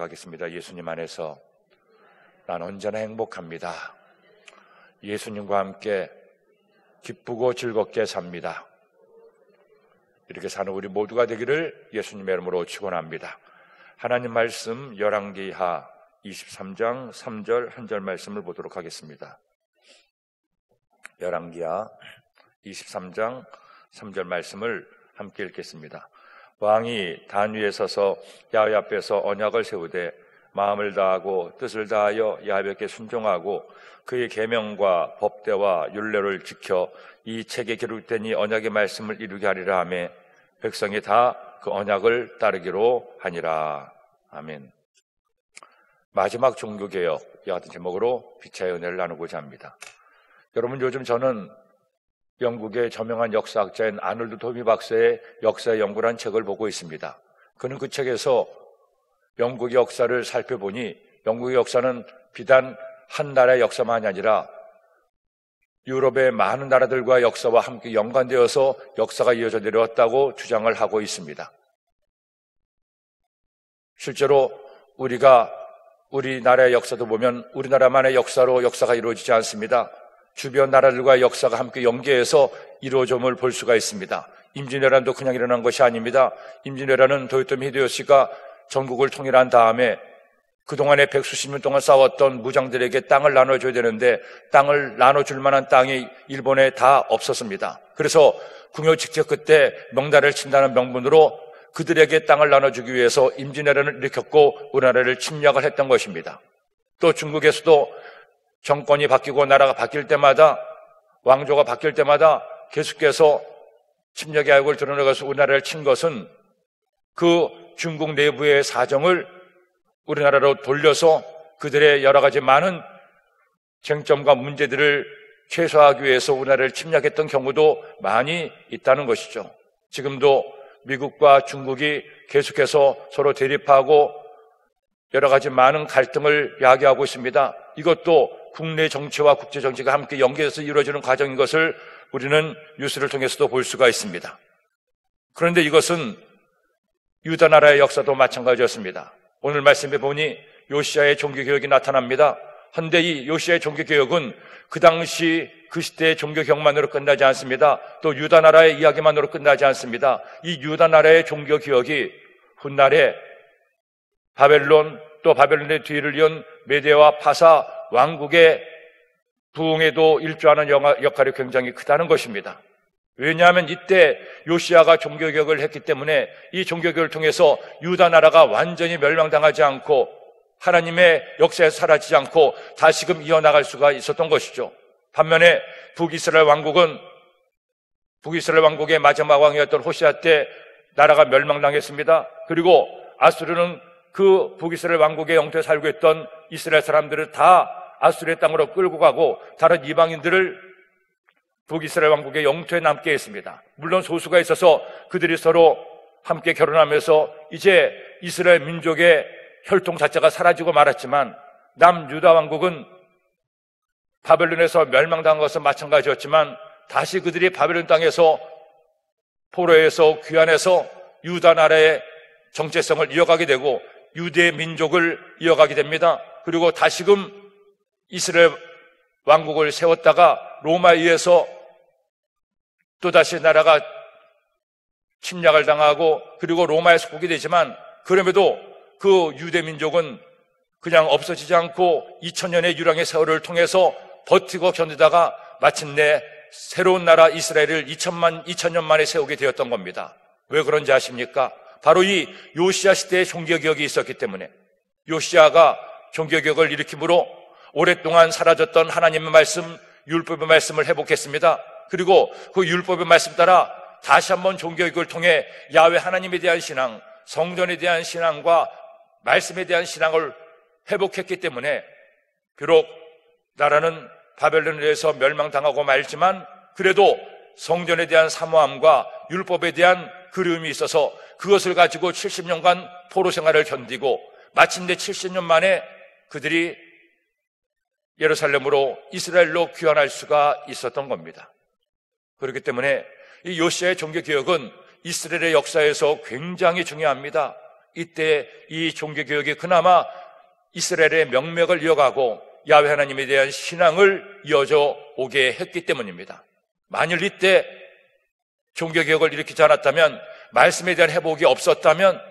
고백하겠습니다. 예수님 안에서 난 언제나 행복합니다. 예수님과 함께 기쁘고 즐겁게 삽니다. 이렇게 사는 우리 모두가 되기를 예수님의 이름으로 축원합니다. 하나님 말씀 열왕기하 23장 3절 한 절 말씀을 보도록 하겠습니다. 열왕기하 23장 3절 말씀을 함께 읽겠습니다. 왕이 단 위에 서서 야훼 앞에서 언약을 세우되 마음을 다하고 뜻을 다하여 야훼께 순종하고 그의 계명과 법대와 율례를 지켜 이 책에 기록된 이 언약의 말씀을 이루게 하리라 하며 백성이 다 그 언약을 따르기로 하니라. 아멘. 마지막 종교개혁, 이와 같은 제목으로 빛의 은혜를 나누고자 합니다. 여러분, 요즘 저는 영국의 저명한 역사학자인 아놀드 토미 박사의 역사의 연구라는 책을 보고 있습니다. 그는 그 책에서 영국의 역사를 살펴보니 영국의 역사는 비단 한 나라의 역사만이 아니라 유럽의 많은 나라들과 역사와 함께 연관되어서 역사가 이어져 내려왔다고 주장을 하고 있습니다. 실제로 우리가 우리나라의 역사도 보면 우리나라만의 역사로 역사가 이루어지지 않습니다. 주변 나라들과의 역사가 함께 연계해서 이루어짐을 볼 수가 있습니다. 임진왜란도 그냥 일어난 것이 아닙니다. 임진왜란은 도요토미 히데요시가 전국을 통일한 다음에 그동안에 백수십 년 동안 싸웠던 무장들에게 땅을 나눠줘야 되는데 땅을 나눠줄 만한 땅이 일본에 다 없었습니다. 그래서 궁여직제 끝에 명나라를 친다는 명분으로 그들에게 땅을 나눠주기 위해서 임진왜란을 일으켰고 우리나라를 침략을 했던 것입니다. 또 중국에서도 정권이 바뀌고 나라가 바뀔 때마다, 왕조가 바뀔 때마다 계속해서 침략의 악을 드러내서 우리나라를 친 것은 그 중국 내부의 사정을 우리나라로 돌려서 그들의 여러 가지 많은 쟁점과 문제들을 최소화하기 위해서 우리나라를 침략했던 경우도 많이 있다는 것이죠. 지금도 미국과 중국이 계속해서 서로 대립하고 여러 가지 많은 갈등을 야기하고 있습니다. 이것도 국내 정치와 국제 정치가 함께 연계해서 이루어지는 과정인 것을 우리는 뉴스를 통해서도 볼 수가 있습니다. 그런데 이것은 유다 나라의 역사도 마찬가지였습니다. 오늘 말씀에 보니 요시야의 종교개혁이 나타납니다. 그런데 이 요시야의 종교개혁은 그 당시 그 시대의 종교개혁만으로 끝나지 않습니다. 또 유다 나라의 이야기만으로 끝나지 않습니다. 이 유다 나라의 종교개혁이 훗날에 바벨론, 또 바벨론의 뒤를 이은 메데와 파사 왕국의 부흥에도 일조하는 역할이 굉장히 크다는 것입니다. 왜냐하면 이때 요시야가 종교개혁을 했기 때문에 이 종교개혁을 통해서 유다 나라가 완전히 멸망당하지 않고 하나님의 역사에서 사라지지 않고 다시금 이어나갈 수가 있었던 것이죠. 반면에 북이스라엘 왕국의 마지막 왕이었던 호시아 때 나라가 멸망당했습니다. 그리고 아수르는 그 북이스라엘 왕국의 영토에 살고 있던 이스라엘 사람들을 다 아수르의 땅으로 끌고 가고 다른 이방인들을 북이스라엘 왕국의 영토에 남게 했습니다. 물론 소수가 있어서 그들이 서로 함께 결혼하면서 이제 이스라엘 민족의 혈통 자체가 사라지고 말았지만 남유다 왕국은 바벨론에서 멸망당한 것은 마찬가지였지만 다시 그들이 바벨론 땅에서 포로에서 귀환해서 유다 나라의 정체성을 이어가게 되고 유대 민족을 이어가게 됩니다. 그리고 다시금 이스라엘 왕국을 세웠다가 로마에 의해서 또다시 나라가 침략을 당하고 그리고 로마에 속국이 되지만 그럼에도 그 유대 민족은 그냥 없어지지 않고 2000년의 유랑의 세월을 통해서 버티고 견디다가 마침내 새로운 나라 이스라엘을 2000년 만에 세우게 되었던 겁니다. 왜 그런지 아십니까? 바로 이 요시야 시대의 종교개혁이 있었기 때문에 요시야가 종교개혁을 일으킴으로 오랫동안 사라졌던 하나님의 말씀, 율법의 말씀을 회복했습니다. 그리고 그 율법의 말씀 따라 다시 한번 종교개혁을 통해 야훼 하나님에 대한 신앙, 성전에 대한 신앙과 말씀에 대한 신앙을 회복했기 때문에 비록 나라는 바벨론에 의해서 멸망당하고 말지만 그래도 성전에 대한 사모함과 율법에 대한 그리움이 있어서 그것을 가지고 70년간 포로 생활을 견디고 마침내 70년 만에 그들이 예루살렘으로 이스라엘로 귀환할 수가 있었던 겁니다. 그렇기 때문에 이 요시야의 종교개혁은 이스라엘의 역사에서 굉장히 중요합니다. 이때 이 종교개혁이 그나마 이스라엘의 명맥을 이어가고 야훼 하나님에 대한 신앙을 이어져 오게 했기 때문입니다. 만일 이때 종교개혁을 일으키지 않았다면, 말씀에 대한 회복이 없었다면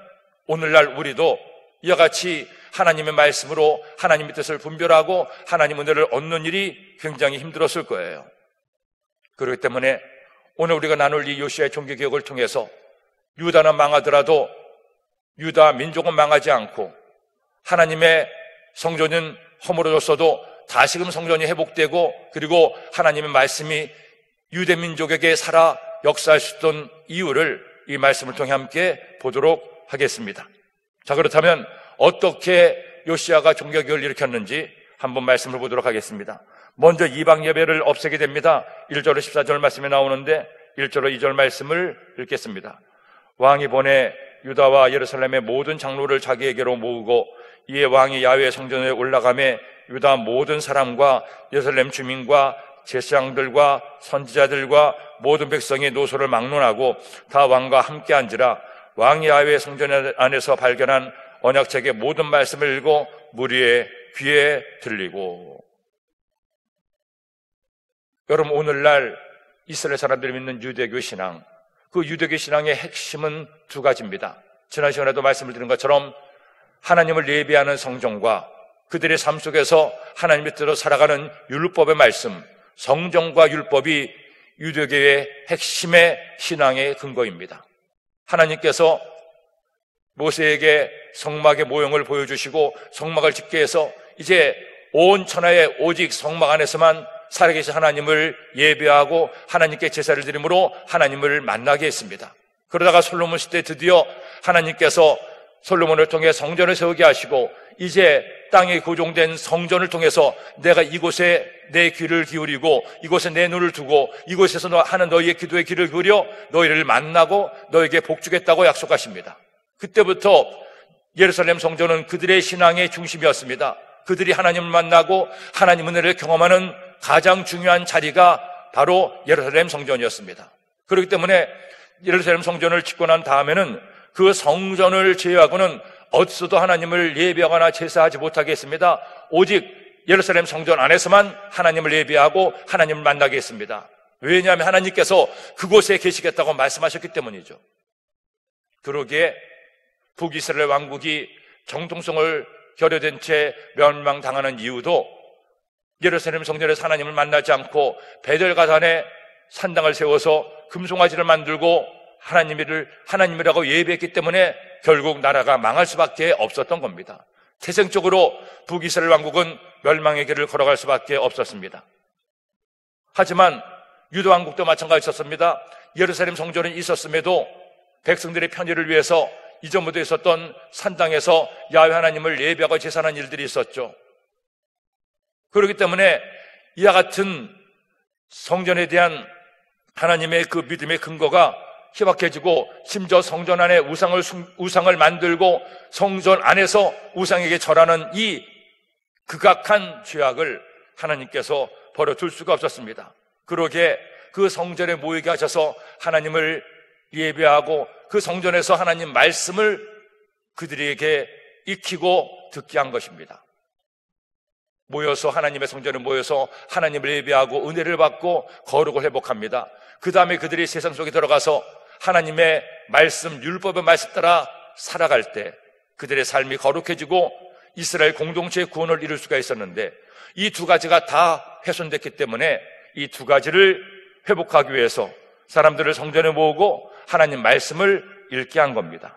오늘날 우리도 이와 같이 하나님의 말씀으로 하나님의 뜻을 분별하고 하나님 은혜를 얻는 일이 굉장히 힘들었을 거예요. 그렇기 때문에 오늘 우리가 나눌 이 요시아의 종교개혁을 통해서 유다는 망하더라도 유다 민족은 망하지 않고, 하나님의 성전은 허물어졌어도 다시금 성전이 회복되고, 그리고 하나님의 말씀이 유대 민족에게 살아 역사할 수 있던 이유를 이 말씀을 통해 함께 보도록 하겠습니다. 자, 그렇다면 어떻게 요시아가 종교개혁을 일으켰는지 한번 말씀을 보도록 하겠습니다. 먼저 이방 예배를 없애게 됩니다. 1절로 14절 말씀에 나오는데 1절로 2절 말씀을 읽겠습니다. 왕이 보내 유다와 예루살렘의 모든 장로를 자기에게로 모으고, 이에 왕이 야훼 성전에 올라가매 유다 모든 사람과 예루살렘 주민과 제사장들과 선지자들과 모든 백성이 노소를 막론하고 다 왕과 함께 앉으라. 왕이 야훼 성전 안에서 발견한 언약책의 모든 말씀을 읽고 무리의 귀에 들리고. 여러분, 오늘날 이스라엘 사람들이 믿는 유대교 신앙, 그 유대교 신앙의 핵심은 두 가지입니다. 지난 시간에도 말씀을 드린 것처럼 하나님을 예배하는 성전과 그들의 삶 속에서 하나님의 뜻으로 살아가는 율법의 말씀, 성경과 율법이 유대교의 핵심의 신앙의 근거입니다. 하나님께서 모세에게 성막의 모형을 보여주시고 성막을 짓게 해서 이제 온 천하에 오직 성막 안에서만 살아계신 하나님을 예배하고 하나님께 제사를 드림으로 하나님을 만나게 했습니다. 그러다가 솔로몬 시대 드디어 하나님께서 솔로몬을 통해 성전을 세우게 하시고, 이제 땅에 고정된 성전을 통해서 내가 이곳에 내 귀를 기울이고 이곳에 내 눈을 두고 이곳에서 하는 너희의 기도에 귀를 기울여 너희를 만나고 너에게 복주겠다고 약속하십니다. 그때부터 예루살렘 성전은 그들의 신앙의 중심이었습니다. 그들이 하나님을 만나고 하나님 은혜를 경험하는 가장 중요한 자리가 바로 예루살렘 성전이었습니다. 그렇기 때문에 예루살렘 성전을 짓고 난 다음에는 그 성전을 제외하고는 어디서도 하나님을 예배하거나 제사하지 못하게 했습니다. 오직 예루살렘 성전 안에서만 하나님을 예배하고 하나님을 만나게 했습니다. 왜냐하면 하나님께서 그곳에 계시겠다고 말씀하셨기 때문이죠. 그러기에 북이스라엘 왕국이 정통성을 결여된 채 멸망당하는 이유도 예루살렘 성전에서 하나님을 만나지 않고 베델가산에 산당을 세워서 금송아지를 만들고 하나님이라고 예배했기 때문에 결국 나라가 망할 수밖에 없었던 겁니다. 태생적으로 북이스라엘 왕국은 멸망의 길을 걸어갈 수밖에 없었습니다. 하지만 유다 왕국도 마찬가지였습니다. 예루살렘 성전은 있었음에도 백성들의 편의를 위해서 이전부터 있었던 산당에서 야훼 하나님을 예배하고 제사하는 일들이 있었죠. 그렇기 때문에 이와 같은 성전에 대한 하나님의 그 믿음의 근거가 희박해지고, 심지어 성전 안에 우상을 만들고 성전 안에서 우상에게 절하는 이 극악한 죄악을 하나님께서 버려둘 수가 없었습니다. 그러기에 그 성전에 모이게 하셔서 하나님을 예배하고 그 성전에서 하나님 말씀을 그들에게 익히고 듣게 한 것입니다. 모여서 하나님의 성전에 모여서 하나님을 예배하고 은혜를 받고 거룩을 회복합니다. 그 다음에 그들이 세상 속에 들어가서 하나님의 말씀, 율법의 말씀 따라 살아갈 때 그들의 삶이 거룩해지고 이스라엘 공동체의 구원을 이룰 수가 있었는데, 이 두 가지가 다 훼손됐기 때문에 이 두 가지를 회복하기 위해서 사람들을 성전에 모으고 하나님 말씀을 읽게 한 겁니다.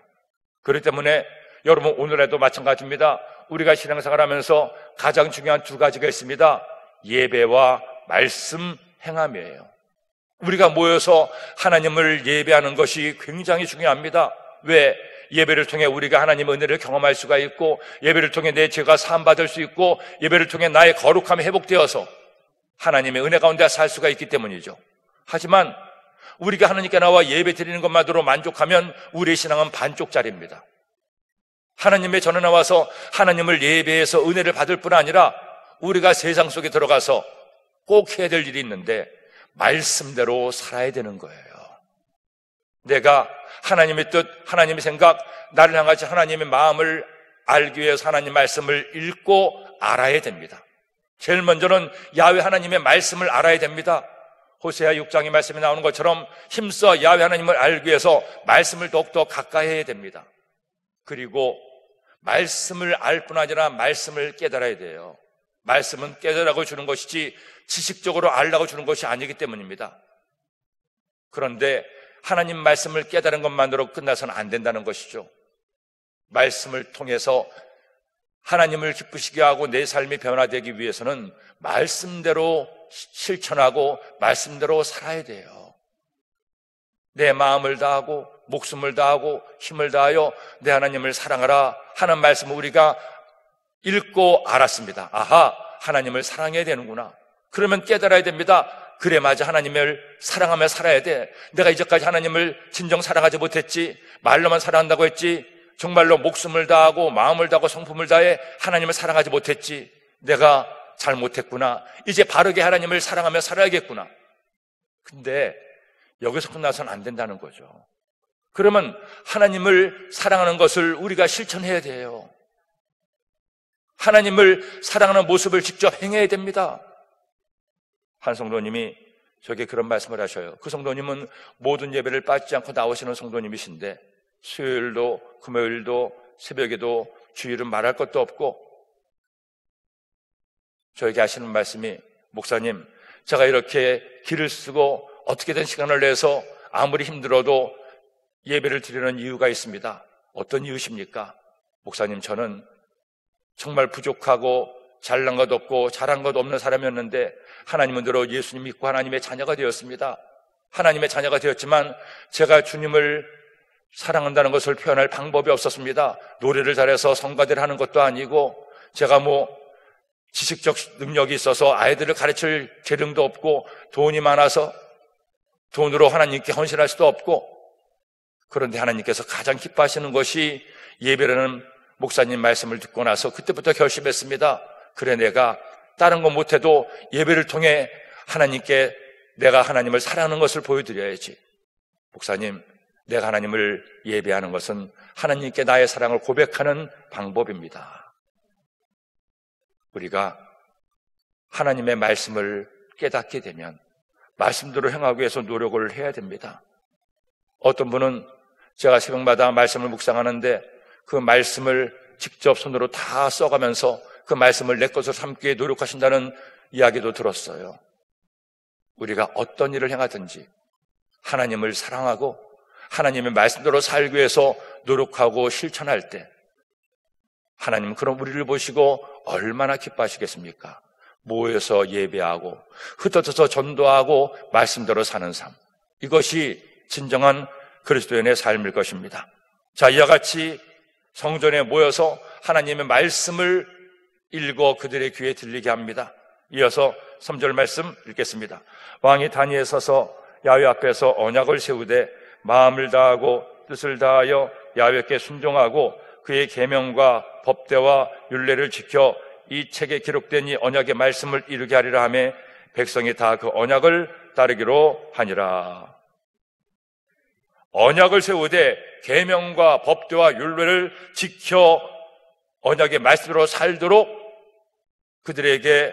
그렇기 때문에 여러분, 오늘에도 마찬가지입니다. 우리가 신앙생활 하면서 가장 중요한 두 가지가 있습니다. 예배와 말씀 행함이에요. 우리가 모여서 하나님을 예배하는 것이 굉장히 중요합니다. 왜? 예배를 통해 우리가 하나님의 은혜를 경험할 수가 있고, 예배를 통해 내 죄가 사함받을 수 있고, 예배를 통해 나의 거룩함이 회복되어서 하나님의 은혜 가운데 살 수가 있기 때문이죠. 하지만 우리가 하나님께 나와 예배 드리는 것만으로 만족하면 우리의 신앙은 반쪽짜리입니다. 하나님의 전에 나와서 하나님을 예배해서 은혜를 받을 뿐 아니라 우리가 세상 속에 들어가서 꼭 해야 될 일이 있는데 말씀대로 살아야 되는 거예요. 내가 하나님의 뜻, 하나님의 생각, 나를 향하신 하나님의 마음을 알기 위해서 하나님 말씀을 읽고 알아야 됩니다. 제일 먼저는 야훼 하나님의 말씀을 알아야 됩니다. 호세아 6장의 말씀에 나오는 것처럼 힘써 야훼 하나님을 알기 위해서 말씀을 더욱더 가까이 해야 됩니다. 그리고 말씀을 알 뿐 아니라 말씀을 깨달아야 돼요. 말씀은 깨달으라고 주는 것이지 지식적으로 알라고 주는 것이 아니기 때문입니다. 그런데 하나님 말씀을 깨달은 것만으로 끝나서는 안 된다는 것이죠. 말씀을 통해서 하나님을 기쁘시게 하고 내 삶이 변화되기 위해서는 말씀대로 실천하고 말씀대로 살아야 돼요. 내 마음을 다하고 목숨을 다하고 힘을 다하여 내 하나님을 사랑하라 하는 말씀을 우리가 읽고 알았습니다. 아하, 하나님을 사랑해야 되는구나. 그러면 깨달아야 됩니다. 그래, 맞아. 하나님을 사랑하며 살아야 돼. 내가 이제까지 하나님을 진정 사랑하지 못했지. 말로만 사랑한다고 했지. 정말로 목숨을 다하고 마음을 다하고 성품을 다해 하나님을 사랑하지 못했지. 내가 잘못했구나. 이제 바르게 하나님을 사랑하며 살아야겠구나. 근데 여기서 끝나서는 안 된다는 거죠. 그러면 하나님을 사랑하는 것을 우리가 실천해야 돼요. 하나님을 사랑하는 모습을 직접 행해야 됩니다. 한 성도님이 저에게 그런 말씀을 하셔요. 그 성도님은 모든 예배를 빠지지 않고 나오시는 성도님이신데 수요일도 금요일도 새벽에도 주일은 말할 것도 없고 저에게 하시는 말씀이 목사님, 제가 이렇게 길을 쓰고 어떻게든 시간을 내서 아무리 힘들어도 예배를 드리는 이유가 있습니다. 어떤 이유십니까? 목사님, 저는 정말 부족하고 잘난 것 없고 잘한 것 없는 사람이었는데 하나님은 들어 예수님 믿고 하나님의 자녀가 되었습니다. 하나님의 자녀가 되었지만 제가 주님을 사랑한다는 것을 표현할 방법이 없었습니다. 노래를 잘해서 성가대를 하는 것도 아니고 제가 지식적 능력이 있어서 아이들을 가르칠 재능도 없고 돈이 많아서 돈으로 하나님께 헌신할 수도 없고 그런데 하나님께서 가장 기뻐하시는 것이 예배라는 목사님 말씀을 듣고 나서 그때부터 결심했습니다. 그래, 내가 다른 거 못해도 예배를 통해 하나님께 내가 하나님을 사랑하는 것을 보여드려야지. 목사님, 내가 하나님을 예배하는 것은 하나님께 나의 사랑을 고백하는 방법입니다. 우리가 하나님의 말씀을 깨닫게 되면 말씀대로 행하기 위해서 노력을 해야 됩니다. 어떤 분은 제가 새벽마다 말씀을 묵상하는데 그 말씀을 직접 손으로 다 써가면서 그 말씀을 내 것으로 삼기 위해 노력하신다는 이야기도 들었어요. 우리가 어떤 일을 행하든지 하나님을 사랑하고 하나님의 말씀대로 살기 위해서 노력하고 실천할 때 하나님은 그런 우리를 보시고 얼마나 기뻐하시겠습니까? 모여서 예배하고 흩어져서 전도하고 말씀대로 사는 삶, 이것이 진정한 그리스도인의 삶일 것입니다. 자, 이와 같이 성전에 모여서 하나님의 말씀을 읽어 그들의 귀에 들리게 합니다. 이어서 3절 말씀 읽겠습니다. 왕이 단위에 서서 야훼 앞에서 언약을 세우되 마음을 다하고 뜻을 다하여 야훼께 순종하고 그의 계명과 법대와 율례를 지켜 이 책에 기록된 이 언약의 말씀을 이루게 하리라 하며 백성이 다 그 언약을 따르기로 하니라. 언약을 세우되 계명과 법대와 율례를 지켜 언약의 말씀으로 살도록 그들에게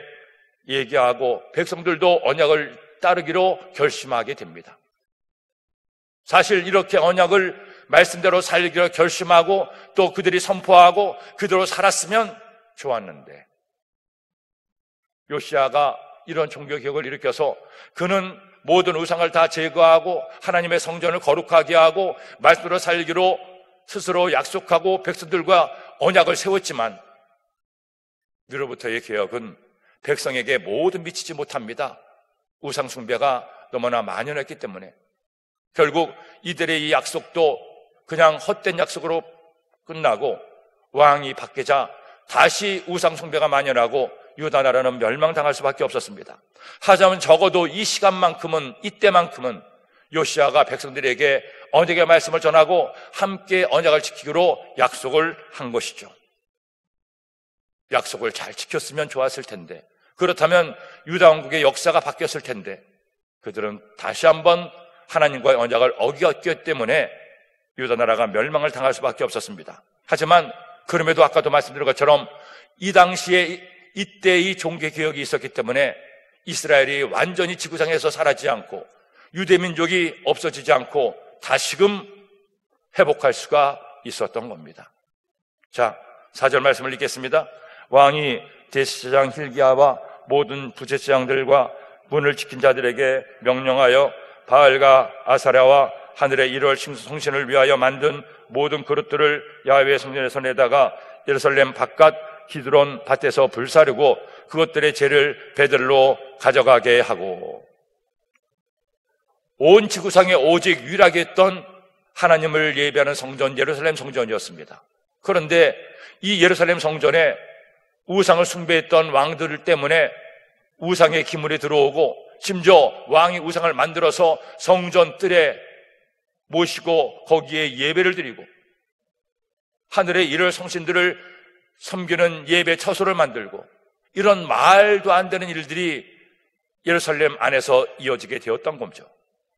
얘기하고 백성들도 언약을 따르기로 결심하게 됩니다. 사실 이렇게 언약을 말씀대로 살기로 결심하고 또 그들이 선포하고 그대로 살았으면 좋았는데 요시야가 이런 종교개혁을 일으켜서 그는 모든 우상을 다 제거하고 하나님의 성전을 거룩하게 하고 말씀대로 살기로 스스로 약속하고 백성들과 언약을 세웠지만 느로부터의 개혁은 백성에게 모두 미치지 못합니다. 우상 숭배가 너무나 만연했기 때문에 결국 이들의 이 약속도 그냥 헛된 약속으로 끝나고 왕이 바뀌자 다시 우상 숭배가 만연하고 유다 나라는 멸망당할 수밖에 없었습니다. 하자면 적어도 이 시간만큼은, 이때만큼은 요시야가 백성들에게 언약의 말씀을 전하고 함께 언약을 지키기로 약속을 한 것이죠. 약속을 잘 지켰으면 좋았을 텐데, 그렇다면 유다 왕국의 역사가 바뀌었을 텐데 그들은 다시 한번 하나님과의 언약을 어겼기 때문에 유다 나라가 멸망을 당할 수밖에 없었습니다. 하지만 그럼에도 아까도 말씀드린 것처럼 이 당시에 이때의 종교개혁이 있었기 때문에 이스라엘이 완전히 지구상에서 사라지지 않고 유대민족이 없어지지 않고 다시금 회복할 수가 있었던 겁니다. 자, 4절 말씀을 읽겠습니다. 왕이 대제사장 hil기야와 모든 부제사장들과 문을 지킨 자들에게 명령하여 바알과 아사랴와 하늘의 1월 성신을 위하여 만든 모든 그릇들을 야훼 성전에서 내다가 예루살렘 바깥 기드론 밭에서 불사르고 그것들의 재를 배들로 가져가게 하고, 온 지구상에 오직 유일하게 있던 하나님을 예배하는 성전, 예루살렘 성전이었습니다. 그런데 이 예루살렘 성전에 우상을 숭배했던 왕들 때문에 우상의 기물이 들어오고, 심지어 왕이 우상을 만들어서 성전 뜰에 모시고 거기에 예배를 드리고 하늘의 1월 성신들을 섬기는 예배 처소를 만들고, 이런 말도 안 되는 일들이 예루살렘 안에서 이어지게 되었던 거죠.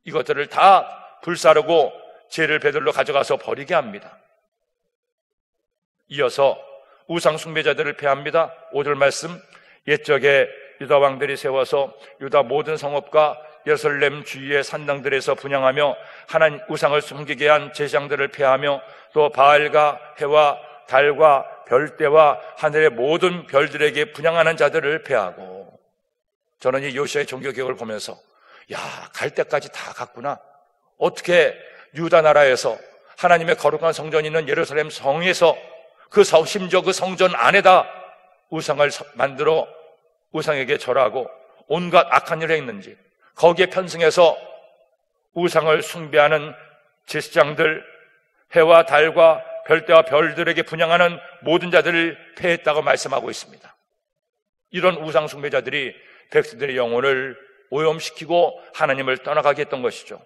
이것들을 다 불사르고 재를 배들로 가져가서 버리게 합니다. 이어서 우상 숭배자들을 폐합니다. 5절 말씀, 옛적에 유다 왕들이 세워서 유다 모든 성읍과 예루살렘 주위의 산당들에서 분향하며 하나님 우상을 숨기게 한 제사장들을 폐하며 또 바알과 해와 달과 별대와 하늘의 모든 별들에게 분향하는 자들을 폐하고. 저는 이 요시아의 종교개혁을 보면서 갈 때까지 다 갔구나. 어떻게 유다 나라에서 하나님의 거룩한 성전이 있는 예루살렘 성에서 심지어 그 성전 안에다 우상을 만들어 우상에게 절하고 온갖 악한 일을 했는지, 거기에 편승해서 우상을 숭배하는 제사장들, 해와 달과 별대와 별들에게 분향하는 모든 자들을 폐했다고 말씀하고 있습니다. 이런 우상 숭배자들이 백성들의 영혼을 오염시키고 하나님을 떠나가게 했던 것이죠.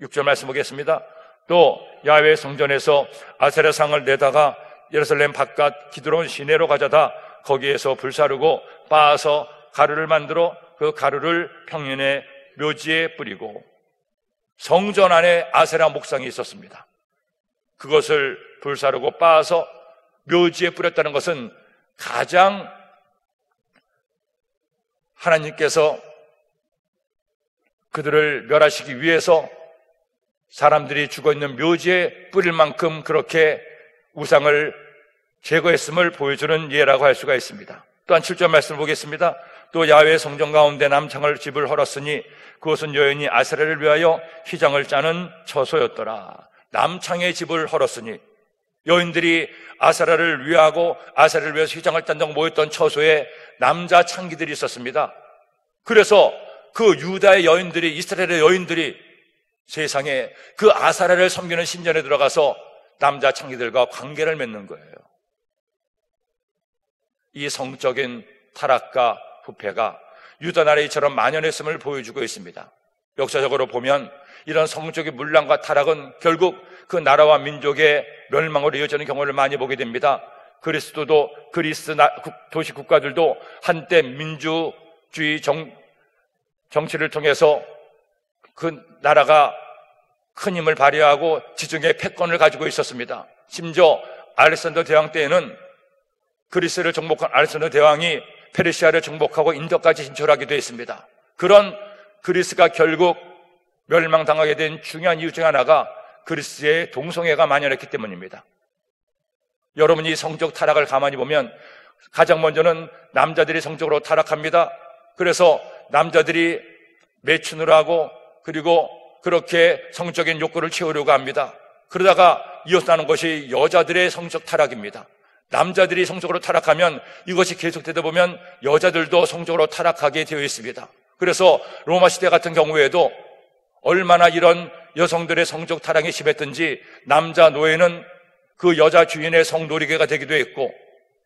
6절 말씀 보겠습니다. 또 야훼 성전에서 아세라상을 내다가 예루살렘 바깥 기드론 시내로 가져다 거기에서 불사르고 빻아서 가루를 만들어 그 가루를 평년의 묘지에 뿌리고, 성전 안에 아세라 목상이 있었습니다. 그것을 불사르고 빻아서 묘지에 뿌렸다는 것은 가장 하나님께서 그들을 멸하시기 위해서 사람들이 죽어있는 묘지에 뿌릴 만큼 그렇게 우상을 제거했음을 보여주는 예라고 할 수가 있습니다. 또한 7절 말씀을 보겠습니다. 또 야훼 성전 가운데 남창을 집을 헐었으니 그것은 여인이 아세라를 위하여 휘장을 짜는 처소였더라. 남창의 집을 헐었으니, 여인들이 아세라를 위하고 아세라를 위해서 휘장을 딴다고 모였던 처소에 남자 창기들이 있었습니다. 그래서 그 유다의 여인들이, 이스라엘의 여인들이 세상에 그 아세라를 섬기는 신전에 들어가서 남자 창기들과 관계를 맺는 거예요. 이 성적인 타락과 부패가 유다 나라처럼 만연했음을 보여주고 있습니다. 역사적으로 보면 이런 성적인 문란과 타락은 결국 그 나라와 민족의 멸망으로 이어지는 경우를 많이 보게 됩니다. 그리스 도시 국가들도 한때 민주주의 정치를 통해서 그 나라가 큰 힘을 발휘하고 지중해 패권을 가지고 있었습니다. 심지어 알렉산더 대왕 때에는 그리스를 정복한 알렉산더 대왕이 페르시아를 정복하고 인도까지 진출하기도 했습니다. 그런 그리스가 결국 멸망당하게 된 중요한 이유 중 하나가 그리스의 동성애가 만연했기 때문입니다. 여러분이 성적 타락을 가만히 보면 가장 먼저는 남자들이 성적으로 타락합니다. 그래서 남자들이 매춘을 하고 그리고 그렇게 성적인 욕구를 채우려고 합니다. 그러다가 이어서 나는 것이 여자들의 성적 타락입니다. 남자들이 성적으로 타락하면 이것이 계속되다 보면 여자들도 성적으로 타락하게 되어 있습니다. 그래서 로마 시대 같은 경우에도 얼마나 이런 여성들의 성적 타락이 심했든지 남자 노예는 그 여자 주인의 성놀이개가 되기도 했고,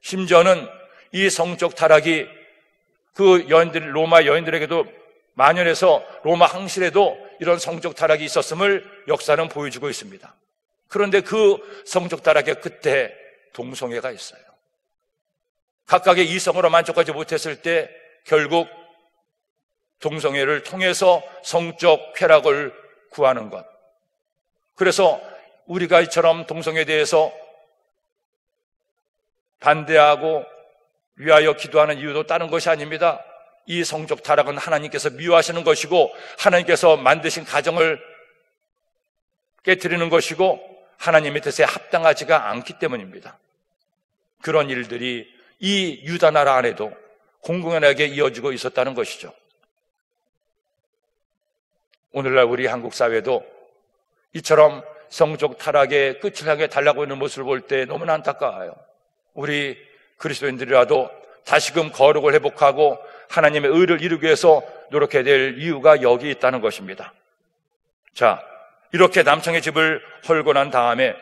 심지어는 이 성적 타락이 그 로마 여인들에게도 만연해서 로마 황실에도 이런 성적 타락이 있었음을 역사는 보여주고 있습니다. 그런데 그 성적 타락의 끝에 동성애가 있어요. 각각의 이성으로 만족하지 못했을 때 결국 동성애를 통해서 성적 쾌락을 구하는 것. 그래서 우리가 이처럼 동성애에 대해서 반대하고 위하여 기도하는 이유도 다른 것이 아닙니다. 이 성적 타락은 하나님께서 미워하시는 것이고 하나님께서 만드신 가정을 깨트리는 것이고 하나님의 뜻에 합당하지가 않기 때문입니다. 그런 일들이 이 유다 나라 안에도 공공연하게 이어지고 있었다는 것이죠. 오늘날 우리 한국 사회도 이처럼 성적 타락의 끝을 향해 달라고 있는 모습을 볼 때 너무나 안타까워요. 우리 그리스도인들이라도 다시금 거룩을 회복하고 하나님의 의를 이루기 위해서 노력해야 될 이유가 여기 있다는 것입니다. 자, 이렇게 남창의 집을 헐고 난 다음에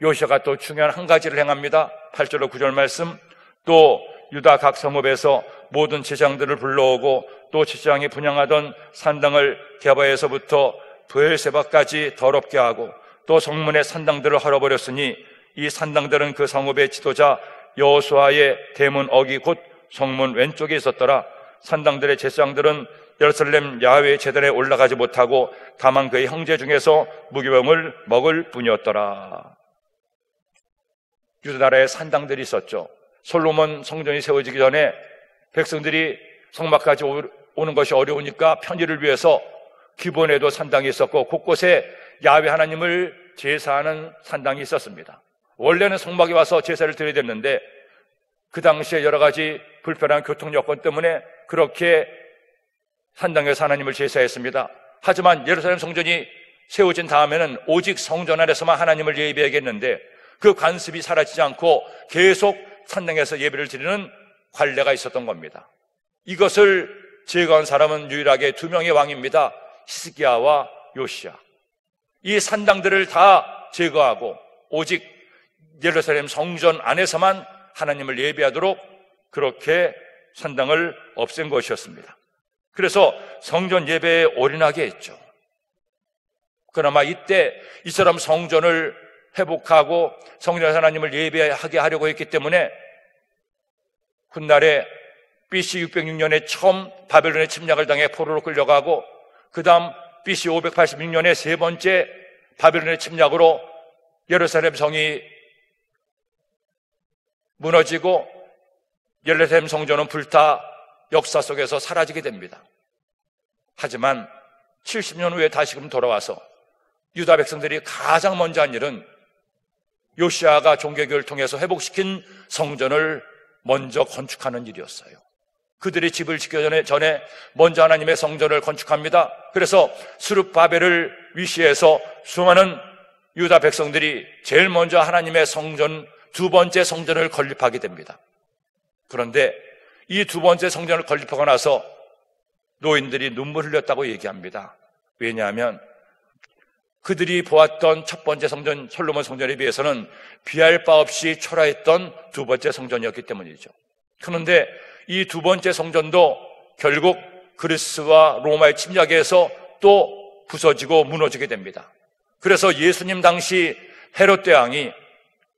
요시아가 또 중요한 한 가지를 행합니다. 8절로 9절 말씀. 또 유다 각 성읍에서 모든 제사장들을 불러오고 또 제사장이 분향하던 산당을 게바에서부터 브엘세바까지 더럽게 하고 또 성문의 산당들을 헐어버렸으니 이 산당들은 그 성읍의 지도자 여호수아의 대문 어기 곧 성문 왼쪽에 있었더라. 산당들의 제사장들은 예루살렘 야훼 제단에 올라가지 못하고 다만 그의 형제 중에서 무교병을 먹을 뿐이었더라. 유다 나라에 산당들이 있었죠. 솔로몬 성전이 세워지기 전에 백성들이 성막까지 오는 것이 어려우니까 편의를 위해서 기본에도 산당이 있었고 곳곳에 야훼 하나님을 제사하는 산당이 있었습니다. 원래는 성막에 와서 제사를 드려야 됐는데 그 당시에 여러 가지 불편한 교통 여건 때문에 그렇게 산당에서 하나님을 제사했습니다. 하지만 예루살렘 성전이 세워진 다음에는 오직 성전 안에서만 하나님을 예배하겠는데 그 관습이 사라지지 않고 계속 산당에서 예배를 드리는 관례가 있었던 겁니다. 이것을 제거한 사람은 유일하게 두 명의 왕입니다. 히스기야와 요시야. 이 산당들을 다 제거하고 오직 예루살렘 성전 안에서만 하나님을 예배하도록 그렇게 산당을 없앤 것이었습니다. 그래서 성전 예배에 올인하게 했죠. 그나마 이때 이처럼 성전을 회복하고 성전에서 하나님을 예배하게 하려고 했기 때문에 훗날에 BC 606년에 처음 바벨론의 침략을 당해 포로로 끌려가고 그 다음 BC 586년에 세 번째 바벨론의 침략으로 예루살렘 성이 무너지고 예루살렘 성전은 불타 역사 속에서 사라지게 됩니다. 하지만 70년 후에 다시금 돌아와서 유다 백성들이 가장 먼저 한 일은 요시아가 종교개혁을 통해서 회복시킨 성전을 먼저 건축하는 일이었어요. 그들이 집을 짓기 전에 먼저 하나님의 성전을 건축합니다. 그래서 스룹바벨을 위시해서 수많은 유다 백성들이 제일 먼저 하나님의 성전, 두 번째 성전을 건립하게 됩니다. 그런데 이 두 번째 성전을 건립하고 나서 노인들이 눈물 흘렸다고 얘기합니다. 왜냐하면 그들이 보았던 첫 번째 성전, 솔로몬 성전에 비해서는 비할 바 없이 초라했던 두 번째 성전이었기 때문이죠. 그런데 이 두 번째 성전도 결국 그리스와 로마의 침략에 의해서 또 부서지고 무너지게 됩니다. 그래서 예수님 당시 헤롯 대왕이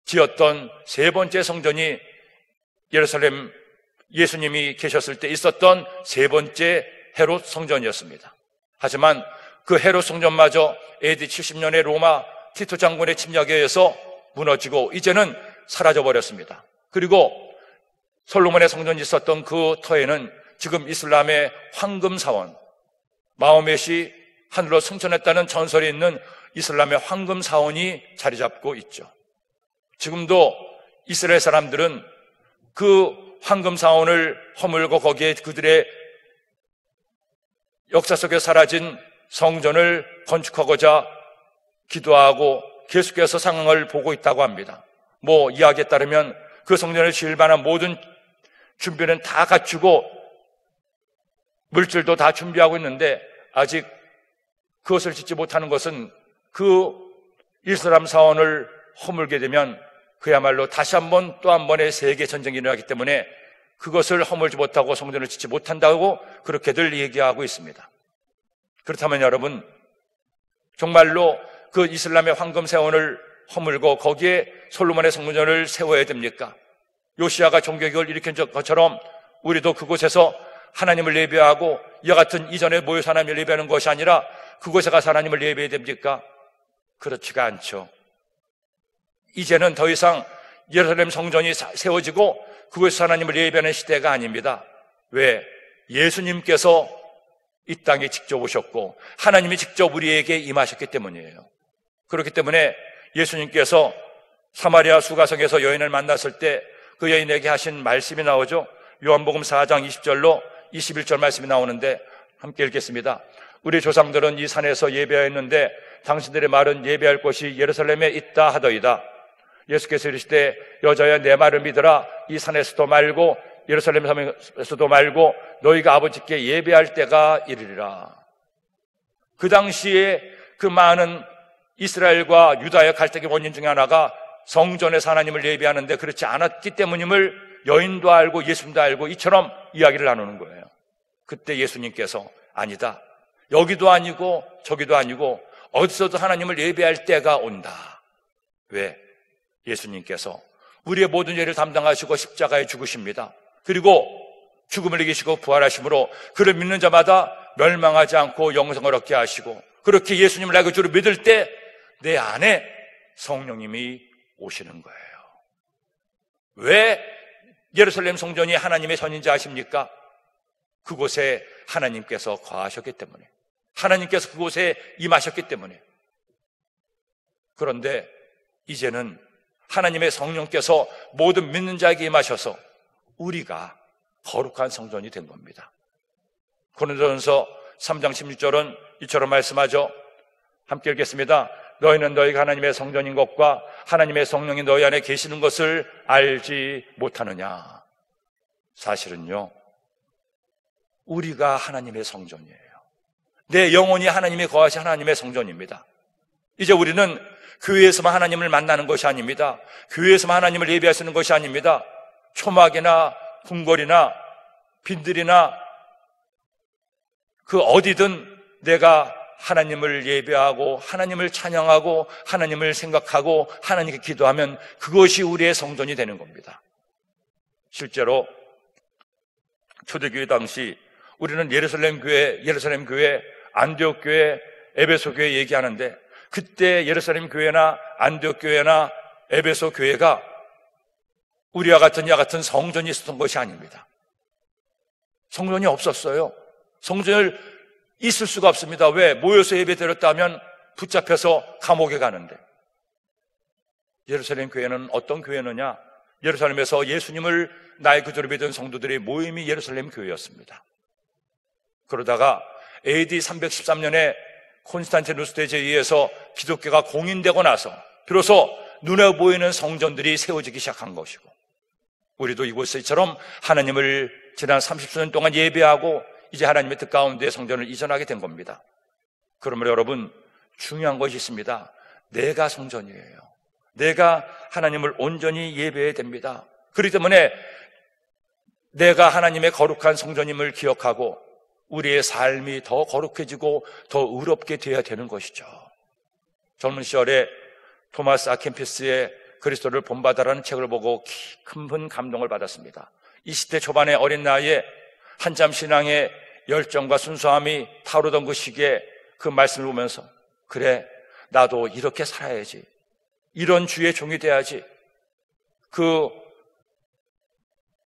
지었던 세 번째 성전이 예루살렘 예수님이 계셨을 때 있었던 세 번째 헤롯 성전이었습니다. 하지만 그 헤롯 성전마저 AD 70년에 로마 티토 장군의 침략에 의해서 무너지고 이제는 사라져버렸습니다. 그리고 솔로몬의 성전이 있었던 그 터에는 지금 이슬람의 황금사원, 마호멧이 하늘로 승천했다는 전설이 있는 이슬람의 황금사원이 자리 잡고 있죠. 지금도 이스라엘 사람들은 그 황금사원을 허물고 거기에 그들의 역사 속에 사라진 성전을 건축하고자 기도하고 계속해서 상황을 보고 있다고 합니다. 이야기에 따르면 그 성전을 지을 만한 모든 준비는 다 갖추고 물질도 다 준비하고 있는데 아직 그것을 짓지 못하는 것은 그 이슬람 사원을 허물게 되면 그야말로 다시 한번 또 한 번의 세계 전쟁이 일어나기 때문에 그것을 허물지 못하고 성전을 짓지 못한다고 그렇게들 얘기하고 있습니다. 그렇다면 여러분, 정말로 그 이슬람의 황금사원을 허물고 거기에 솔로몬의 성전을 세워야 됩니까? 요시아가 종교개혁을 일으킨 것처럼 우리도 그곳에서 하나님을 예배하고 이와 같은 이전에 모여서 하나님을 예배하는 것이 아니라 그곳에 가서 하나님을 예배해야 됩니까? 그렇지가 않죠. 이제는 더 이상 예루살렘 성전이 세워지고 그곳에서 하나님을 예배하는 시대가 아닙니다. 왜? 예수님께서 이 땅에 직접 오셨고 하나님이 직접 우리에게 임하셨기 때문이에요. 그렇기 때문에 예수님께서 사마리아 수가성에서 여인을 만났을 때 그 여인에게 하신 말씀이 나오죠. 요한복음 4장 20절로 21절 말씀이 나오는데 함께 읽겠습니다. 우리 조상들은 이 산에서 예배하였는데 당신들의 말은 예배할 곳이 예루살렘에 있다 하더이다. 예수께서 이르시되 여자야 내 말을 믿으라. 이 산에서도 말고 예루살렘에서도 말고 너희가 아버지께 예배할 때가 이르리라. 그 당시에 그 많은 이스라엘과 유다의 갈등의 원인 중에 하나가 성전에서 하나님을 예배하는데 그렇지 않았기 때문임을 여인도 알고 예수님도 알고 이처럼 이야기를 나누는 거예요. 그때 예수님께서 아니다. 여기도 아니고 저기도 아니고 어디서도 하나님을 예배할 때가 온다. 왜? 예수님께서 우리의 모든 죄를 담당하시고 십자가에 죽으십니다. 그리고 죽음을 이기시고 부활하심으로 그를 믿는 자마다 멸망하지 않고 영생을 얻게 하시고 그렇게 예수님을 나의 주로 믿을 때 내 안에 성령님이 오시는 거예요. 왜 예루살렘 성전이 하나님의 전인지 아십니까? 그곳에 하나님께서 거하셨기 때문에, 하나님께서 그곳에 임하셨기 때문에. 그런데 이제는 하나님의 성령께서 모든 믿는 자에게 임하셔서 우리가 거룩한 성전이 된 겁니다. 고린도전서 3장 16절은 이처럼 말씀하죠. 함께 읽겠습니다. 너희는 너희가 하나님의 성전인 것과 하나님의 성령이 너희 안에 계시는 것을 알지 못하느냐. 사실은요, 우리가 하나님의 성전이에요. 내 영혼이 하나님이 거하신 하나님의 성전입니다. 이제 우리는 교회에서만 하나님을 만나는 것이 아닙니다. 교회에서만 하나님을 예배하시는 것이 아닙니다. 초막이나 궁궐이나 빈들이나 그 어디든 내가 하나님을 예배하고 하나님을 찬양하고 하나님을 생각하고 하나님께 기도하면 그것이 우리의 성전이 되는 겁니다. 실제로 초대교회 당시 우리는 예루살렘 교회, 안디옥 교회, 에베소 교회 얘기하는데 그때 예루살렘 교회나 안디옥 교회나 에베소 교회가 우리와 같은 이와 같은 성전이 있었던 것이 아닙니다. 성전이 없었어요. 성전을 있을 수가 없습니다. 왜? 모여서 예배 드렸다 하면 붙잡혀서 감옥에 가는데. 예루살렘 교회는 어떤 교회느냐? 예루살렘에서 예수님을 나의 구주로 믿은 성도들의 모임이 예루살렘 교회였습니다. 그러다가 AD 313년에 콘스탄티누스 대제에 의해서 기독교가 공인되고 나서 비로소 눈에 보이는 성전들이 세워지기 시작한 것이고, 우리도 이곳에처럼 하나님을 지난 30수년 동안 예배하고 이제 하나님의 뜻 가운데 성전을 이전하게 된 겁니다. 그러므로 여러분, 중요한 것이 있습니다. 내가 성전이에요. 내가 하나님을 온전히 예배해야 됩니다. 그렇기 때문에 내가 하나님의 거룩한 성전임을 기억하고 우리의 삶이 더 거룩해지고 더 의롭게 되어야 되는 것이죠. 젊은 시절에 토마스 아켄피스의 그리스도를 본받아라는 책을 보고 큰 감동을 받았습니다. 20대 초반의 어린 나이에 한참 신앙의 열정과 순수함이 타오르던 그 시기에 그 말씀을 보면서 그래, 나도 이렇게 살아야지, 이런 주의 종이 돼야지. 그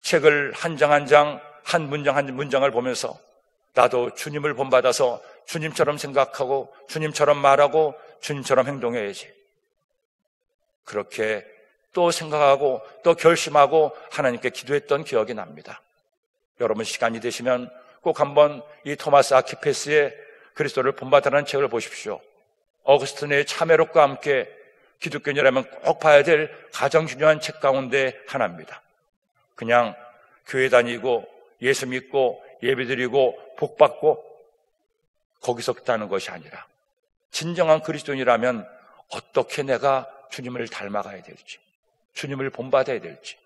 책을 한 장 한 장, 한 문장 한 문장을 보면서 나도 주님을 본받아서 주님처럼 생각하고 주님처럼 말하고 주님처럼 행동해야지, 그렇게 또 생각하고 또 결심하고 하나님께 기도했던 기억이 납니다. 여러분, 시간이 되시면 꼭 한번 이 토마스 아퀴페스의 그리스도를 본받으라는 책을 보십시오. 어거스틴의 참회록과 함께 기독교인이라면 꼭 봐야 될 가장 중요한 책 가운데 하나입니다. 그냥 교회 다니고 예수 믿고 예배드리고 복받고 거기서 끝나는 것이 아니라 진정한 그리스도인이라면 어떻게 내가 주님을 닮아가야 될지, 주님을 본받아야 될지.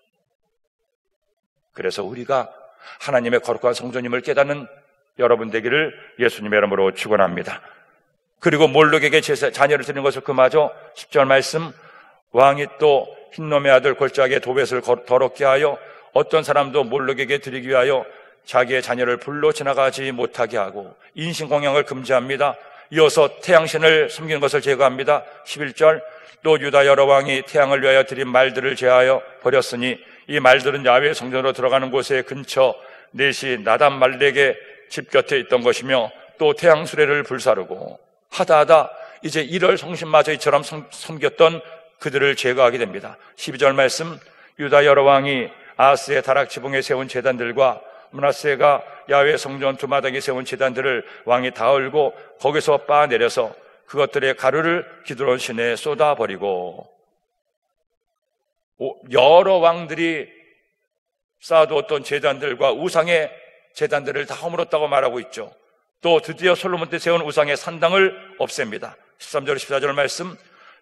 그래서 우리가 하나님의 거룩한 성전임을 깨닫는 여러분 되기를 예수님의 이름으로 축원합니다. 그리고 몰록에게 자녀를 드리는 것을 금하죠. 10절 말씀, 왕이 또 흰놈의 아들 골짜기에 도벳을 더럽게 하여 어떤 사람도 몰록에게 드리기 위하여 자기의 자녀를 불로 지나가지 못하게 하고 인신공양을 금지합니다. 이어서 태양신을 섬기는 것을 제거합니다. 11절, 또 유다 여러 왕이 태양을 위하여 드린 말들을 제하여 버렸으니 이 말들은 야훼 성전으로 들어가는 곳의 근처 넷이 나단-말렉의 집 곁에 있던 것이며, 또 태양 수레를 불사르고 하다 이제 일월 성신마저 이처럼 섬겼던 그들을 제거하게 됩니다. 12절 말씀, 유다 여러 왕이 아스의 다락 지붕에 세운 제단들과 므낫세가 야훼 성전 두 마당에 세운 제단들을 왕이 다 헐고 거기서 빻아내려서 그것들의 가루를 기드론 시내에 쏟아버리고, 여러 왕들이 쌓아두었던 제단들과 우상의 제단들을 다 허물었다고 말하고 있죠. 또 드디어 솔로몬 때 세운 우상의 산당을 없앱니다. 13절 14절 말씀,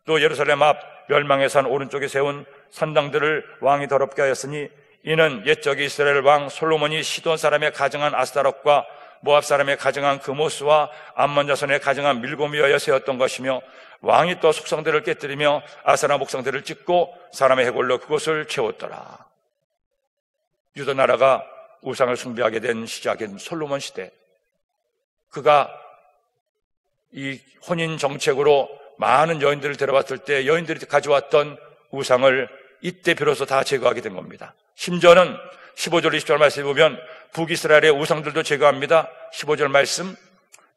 또 예루살렘 앞 멸망의 산 오른쪽에 세운 산당들을 왕이 더럽게 하였으니 이는 옛적에 이스라엘 왕 솔로몬이 시돈 사람의 가증한 아스타롯과 모압 사람의 가증한 그모스와 암몬 자손의 가증한 밀곰이어야 세웠던 것이며, 왕이 또 속성들을 깨뜨리며 아사라 목상들을 찍고 사람의 해골로 그곳을 채웠더라. 유다 나라가 우상을 숭배하게 된 시작인 솔로몬 시대, 그가 이 혼인 정책으로 많은 여인들을 데려왔을 때 여인들이 가져왔던 우상을 이때 비로소 다 제거하게 된 겁니다. 심지어는 15절 20절 말씀에 보면 북이스라엘의 우상들도 제거합니다. 15절 말씀,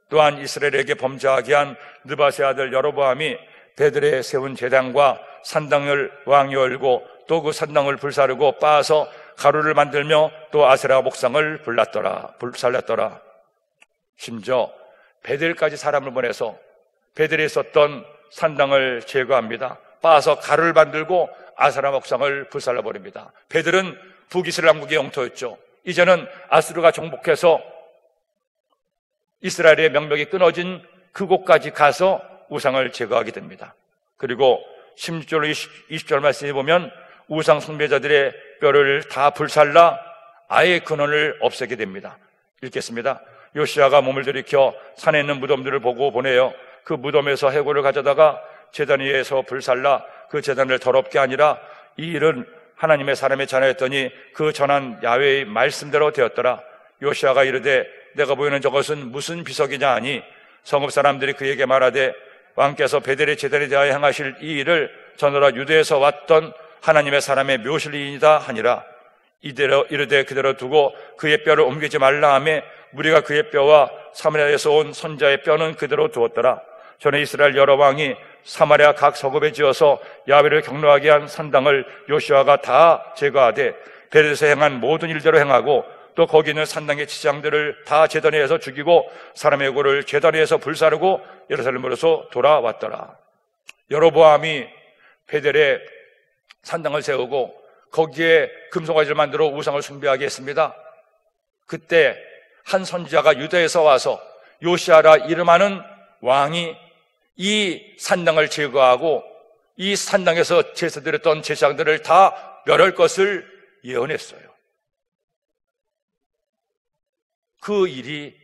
또한 이스라엘에게 범죄하게 한 느밧의 아들 여로보암이 베들에 세운 제단과 산당을 왕이 열고 또 그 산당을 불사르고 빻아서 가루를 만들며 또 아세라 목상을 불살랐더라. 심지어 베델까지 사람을 보내서 베델에 있었던 산당을 제거합니다. 빻아서 가루를 만들고 아세라 목상을 불살라버립니다. 베델은 북이스라엘 왕국의 영토였죠. 이제는 아수르가 정복해서 이스라엘의 명맥이 끊어진 그곳까지 가서 우상을 제거하게 됩니다. 그리고 16절 20절 말씀에 보면 우상 숭배자들의 뼈를 다 불살라 아예 근원을 없애게 됩니다. 읽겠습니다. 요시야가 몸을 들이켜 산에 있는 무덤들을 보고 보내어 그 무덤에서 해골을 가져다가 제단 위에서 불살라 그 제단을 더럽게 하니라. 이 일은 하나님의 사람의 자녀였더니 그 전한 야훼의 말씀대로 되었더라. 요시야가 이르되 내가 보이는 저것은 무슨 비석이냐 하니 성읍 사람들이 그에게 말하되 왕께서 베델의 제단에 대하여 행하실 이 일을 전하라 유대에서 왔던 하나님의 사람의 묘실이이다 하니라. 이대로 이르되 그대로 두고 그의 뼈를 옮기지 말라 하매 무리가 그의 뼈와 사마리아에서 온 선자의 뼈는 그대로 두었더라. 전에 이스라엘 여러 왕이 사마리아 각 서급에 지어서 야훼를 경노하게 한 산당을 요시아가 다 제거하되 베델에서 행한 모든 일대로 행하고 또 거기 있는 산당의 지장들을 다 제단 위에서 죽이고 사람의 고를 제단 위에서 불사르고 예루살렘으로서 돌아왔더라. 여로보암이 베델에 산당을 세우고 거기에 금송아지를 만들어 우상을 숭배하게 했습니다. 그때 한 선지자가 유다에서 와서 요시아라 이름하는 왕이 이 산당을 제거하고 이 산당에서 제사드렸던 제사장들을 다 멸할 것을 예언했어요. 그 일이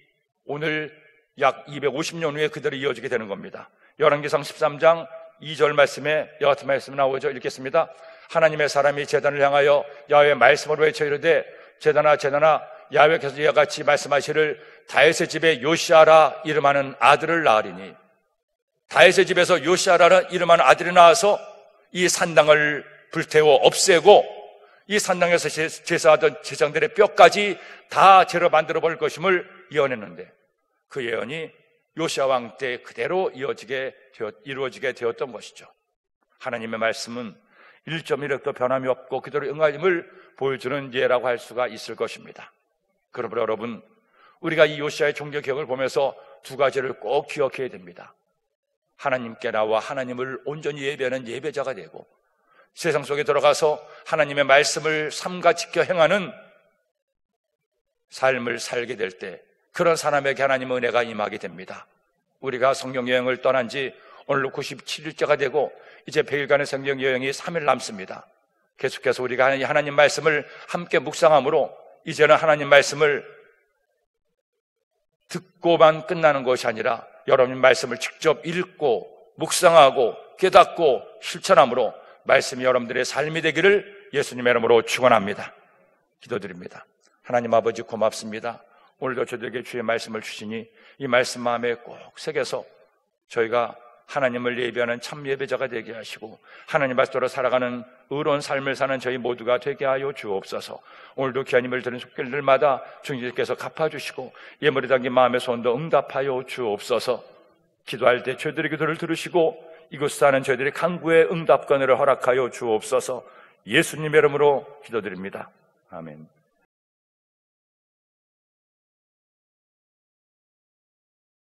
오늘 약 250년 후에 그대로 이어지게 되는 겁니다. 열왕기상 13장 2절 말씀에 이와 같은 말씀이 나오죠. 읽겠습니다. 하나님의 사람이 제단을 향하여 야훼의 말씀으로 외쳐 이르되 제단아 제단아 야훼께서 이와 같이 말씀하시를 다윗의 집에 요시아라 이름하는 아들을 낳으리니, 다윗의 집에서 요시아라는 이름하는 아들이 나와서 이 산당을 불태워 없애고 이 산당에서 제사하던 제사장들의 뼈까지 다 재로 만들어 버릴 것임을 예언했는데 그 예언이 요시아 왕 때 그대로 이루어지게 되었던 것이죠. 하나님의 말씀은 1.1획도 변함이 없고 그대로 응하임을 보여주는 예라고 할 수가 있을 것입니다. 그러므로 여러분, 우리가 이 요시아의 종교 개혁을 보면서 두 가지를 꼭 기억해야 됩니다. 하나님께 나와 하나님을 온전히 예배하는 예배자가 되고 세상 속에 들어가서 하나님의 말씀을 삼가 지켜 행하는 삶을 살게 될 때 그런 사람에게 하나님의 은혜가 임하게 됩니다. 우리가 성경 여행을 떠난 지 오늘로 97일째가 되고 이제 100일간의 성경 여행이 3일 남습니다. 계속해서 우리가 하나님 말씀을 함께 묵상함으로 이제는 하나님 말씀을 듣고만 끝나는 것이 아니라 여러분 말씀을 직접 읽고 묵상하고 깨닫고 실천함으로 말씀이 여러분들의 삶이 되기를 예수님의 이름으로 축원합니다. 기도드립니다. 하나님 아버지 고맙습니다. 오늘도 저들에게 주의 말씀을 주시니 이 말씀 마음에 꼭 새겨서 저희가 하나님을 예배하는 참 예배자가 되게 하시고 하나님 말씀대로 살아가는 의로운 삶을 사는 저희 모두가 되게 하여 주옵소서. 오늘도 귀한 힘을 드는 속길들마다 주님께서 갚아주시고 예물에 담긴 마음의 소원도 응답하여 주옵소서. 기도할 때 저희들의 기도를 들으시고 이곳 사는 저희들의 간구의 응답권을 허락하여 주옵소서. 예수님의 이름으로 기도드립니다. 아멘.